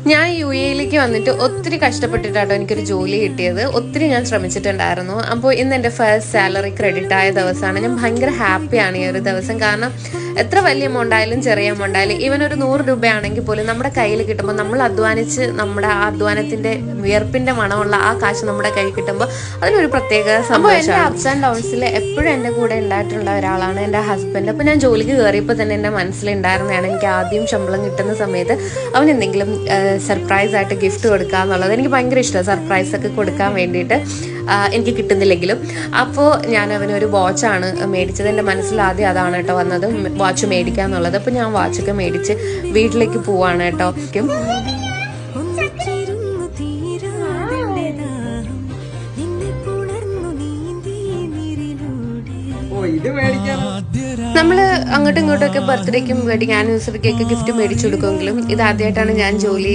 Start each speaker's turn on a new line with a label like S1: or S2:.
S1: ഞാൻ UAE-ലേക്ക് വന്നിട്ട് ഒത്തിരി കഷ്ടപ്പെട്ടിട്ടാട്ടോ എനിക്കൊരു ജോലി കിട്ടിയത്. ഒത്തിരി ഞാൻ ശ്രമിച്ചിട്ടുണ്ടായിരുന്നു. അപ്പോൾ ഇന്ന് എൻ്റെ ഫസ്റ്റ് സാലറി ക്രെഡിറ്റ് ആയ ദിവസമാണ്. ഞാൻ ഭയങ്കര ഹാപ്പിയാണ് ഈ ഒരു ദിവസം. കാരണം എത്ര വലിയ എമൗണ്ട് ആയാലും ചെറിയ എമൗണ്ട് ആയാലും ഈവൻ ഒരു 100 രൂപയാണെങ്കിൽ പോലും നമ്മുടെ കയ്യിൽ കിട്ടുമ്പോൾ നമ്മൾ അധ്വാനിച്ച് നമ്മുടെ ആ അധ്വാനത്തിൻ്റെ വിയർപ്പിൻ്റെ മണമുള്ള ആ കാശ് നമ്മുടെ കയ്യിൽ കിട്ടുമ്പോൾ അതിനൊരു പ്രത്യേക സംഭവമാണ്. എൻ്റെ അപ്സ് ആൻഡ് ഡൗൺസിൽ എപ്പോഴും എൻ്റെ കൂടെ ഉണ്ടായിട്ടുള്ള ഒരാളാണ് എൻ്റെ ഹസ്ബൻഡ്. അപ്പോൾ ഞാൻ ജോലിക്ക് കയറിയപ്പോൾ തന്നെ എൻ്റെ മനസ്സിലുണ്ടായിരുന്നതാണ് എനിക്ക് ആദ്യം ശമ്പളം കിട്ടുന്ന സമയത്ത് അവൻ എന്തെങ്കിലും സർപ്രൈസ് ആയിട്ട് ഗിഫ്റ്റ് കൊടുക്കുക എന്നുള്ളത്. എനിക്ക് ഭയങ്കര ഇഷ്ടമാണ് സർപ്രൈസ് ഒക്കെ കൊടുക്കാൻ വേണ്ടിയിട്ട്, എനിക്ക് കിട്ടുന്നില്ലെങ്കിലും. അപ്പോൾ ഞാൻ അവനൊരു വാച്ചാണ് മേടിച്ചത്. എൻ്റെ മനസ്സിൽ ആദ്യം അതാണ് കേട്ടോ വന്നത്, വാച്ച് മേടിക്കുക എന്നുള്ളത്. അപ്പോൾ ഞാൻ വാച്ചൊക്കെ മേടിച്ച് വീട്ടിലേക്ക് പോവാണ് കേട്ടോ. നമ്മള് അങ്ങോട്ടും ഇങ്ങോട്ടും ഒക്കെ ബർത്ത്ഡേക്കും വെഡിങ് ആനിവേഴ്സറിക്കൊക്കെ ഗിഫ്റ്റ് മേടിച്ചു കൊടുക്കുമെങ്കിലും ഇത് ആദ്യമായിട്ടാണ് ഞാൻ ജോലി